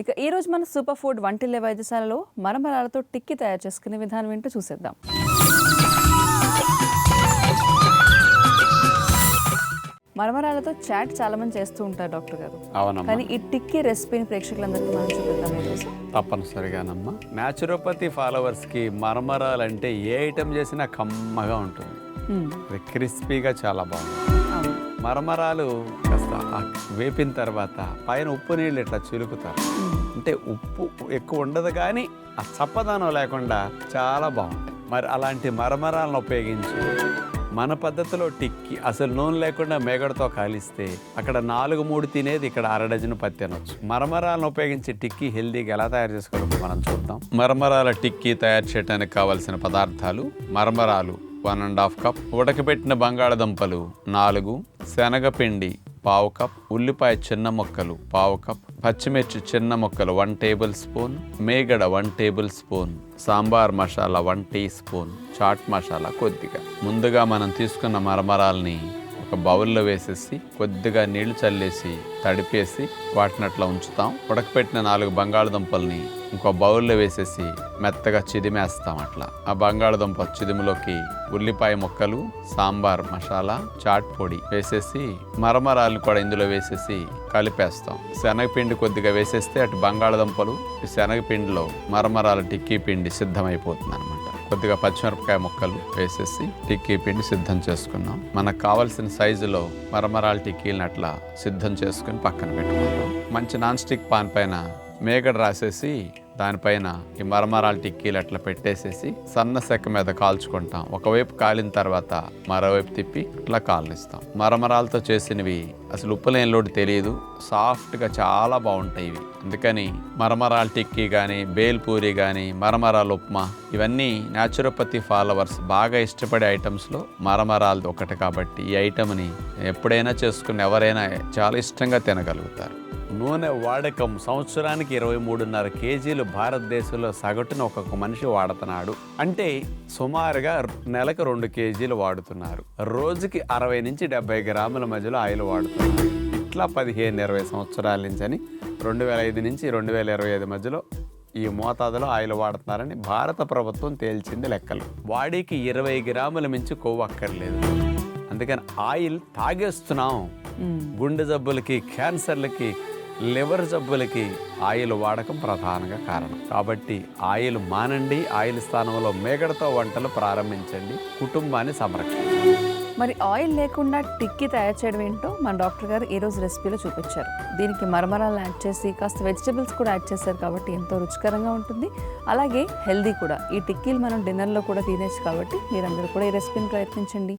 ఇక ఈ రోజు మన సూపర్ ఫుడ్ వంటిల్లే వైద్యశాలలో మరమరాలతో టిక్కి తయారు చేసుకునే విధానం ఏంటో చూసేద్దాం. మరమరాలతో చాట్ చాలా మంది చేస్తూ ఉంటారు డాక్టర్ గారు. అవునమ్మా, కానీ ఈ టిక్కి రెసిపీని ప్రేక్షకులందరికీ మనం చూపిద్దాం ఈరోజు. తప్పనిసరిగానమ్మా. న్యాచురోపతి ఫాలోవర్స్కి మరమరాలంటే ఏ ఐటెం చేసినా కమ్మగా ఉంటుంది. అది క్రిస్పీగా చాలా బాగుంటుంది. మరమరాలు కాస్త వేపిన తర్వాత పైన ఉప్పు నీళ్ళు ఇట్లా చిలుకుతారు. అంటే ఉప్పు ఎక్కువ ఉండదు కానీ ఆ చప్పదనం లేకుండా చాలా బాగుంటాయి. మరి అలాంటి మరమరాలను ఉపయోగించి మన పద్ధతిలో టిక్కి అసలు నూనె లేకుండా మేగడతో కాలిస్తే అక్కడ 4-3 తినేది ఇక్కడ 1/2 డజను పత్తి అనొచ్చు. మరమరాలను ఉపయోగించి టిక్కి హెల్దీగా ఎలా తయారు చేసుకోవాలో మనం చూద్దాం. మరమరాల టిక్కి తయారు చేయడానికి కావలసిన పదార్థాలు: మరమరాలు 1.5 కప్, ఉడకబెట్టిన బంగాళదుంపలు 4, శనగపిండి 1/2 కప్, ఉల్లిపాయ చిన్న ముక్కలు 1/2 కప్, పచ్చిమిర్చి చిన్న ముక్కలు 1 టేబుల్ స్పూన్, మేగడ 1 tablespoon, sambar masala 1 teaspoon, chaat masala కొద్దిగా. ముందుగా మనం తీసుకున్న మరమరాల్ని ఒక బౌల్లో వేసేసి కొద్దిగా నీళ్లు చల్లేసి తడిపేసి వాటిని అట్లా ఉంచుతాం. ఉడకపెట్టిన 4 బంగాళదుంపల్ని ఇంకో బౌల్లో వేసేసి మెత్తగా చిదిమేస్తాం. అట్లా ఆ బంగాళదుంప చిదిములోకి ఉల్లిపాయ ముక్కలు, సాంబార్ మసాలా, చాట్ పొడి వేసేసి మరమరాలను కూడా ఇందులో వేసేసి కలిపేస్తాం. శనగపిండి కొద్దిగా వేసేస్తే అటు బంగాళదుంపలు ఈ శనగపిండిలో మరమరాల టిక్కీ పిండి సిద్ధమైపోతుంది అనమాట. కొద్దిగా పచ్చిమిరపకాయ ముక్కలు వేసేసి టిక్కీ పిండి సిద్ధం చేసుకున్నాం. మనకు కావాల్సిన సైజులో మరమరాల టిక్కీలను అట్లా సిద్ధం చేసుకుని పక్కన పెట్టుకుంటాం. మంచి నాన్ స్టిక్ పాన్ పైన మేగడ రాసేసి దానిపైన ఈ మరమరాల టిక్కీలు అట్లా పెట్టేసేసి సన్న సెక్క మీద కాల్చుకుంటాం. ఒకవైపు కాలిన తర్వాత మరోవైపు తిప్పి ఇట్లా కాలనిస్తాం. మరమరాలతో చేసినవి అసలు ఉప్పులేని లోటు తెలియదు, సాఫ్ట్గా చాలా బాగుంటాయి ఇవి. అందుకని మరమరాల టిక్కీ కానీ, బేల్పూరి కానీ, మరమరాల ఉప్మా ఇవన్నీ న్యాచురోపతి ఫాలోవర్స్ బాగా ఇష్టపడే ఐటమ్స్లో మరమరాలది ఒకటి. కాబట్టి ఈ ఐటమ్ని ఎప్పుడైనా చేసుకుని ఎవరైనా చాలా ఇష్టంగా తినగలుగుతారు. నూనె వాడకం సంవత్సరానికి 23.5 కేజీలు భారతదేశంలో సగటున ఒక్కొక్క మనిషి వాడుతున్నాడు. అంటే సుమారుగా నెలకు 2 కేజీలు వాడుతున్నారు. రోజుకి 60 నుంచి 70 గ్రాముల మధ్యలో ఆయిల్ వాడుతున్నారు. ఇట్లా 15-20 సంవత్సరాల నుంచి అని 2005 నుంచి 2025 మధ్యలో ఈ మోతాదులో ఆయిల్ వాడుతున్నారని భారత ప్రభుత్వం తేల్చింది లెక్కలు. వాడికి 20 గ్రాముల మించి కొవ్వు అక్కర్లేదు. అందుకని ఆయిల్ తాగేస్తున్నాం. గుండె జబ్బులకి, క్యాన్సర్లకి, లివర్ జబ్బులకి ఆయిల్ వాడకం ప్రధానంగా కారణం. కాబట్టి ఆయిల్ మానండి. ఆయిల్ స్థానంలో మేగడతో వంటలు ప్రారంభించండి. కుటుంబాన్ని సంరక్షించండి. మరి ఆయిల్ లేకుండా టిక్కి తయారు చేయడం ఏంటో మన డాక్టర్ గారు ఈరోజు రెసిపీలో చూపించారు. దీనికి మరమరాలను యాడ్ చేసి కాస్త వెజిటబుల్స్ కూడా యాడ్ చేశారు కాబట్టి ఎంతో రుచికరంగా ఉంటుంది. అలాగే హెల్దీ కూడా. ఈ టిక్కీలు మనం డిన్నర్లో కూడా తినేచ్చు కాబట్టి మీరందరూ కూడా ఈ రెసిపీని ప్రయత్నించండి.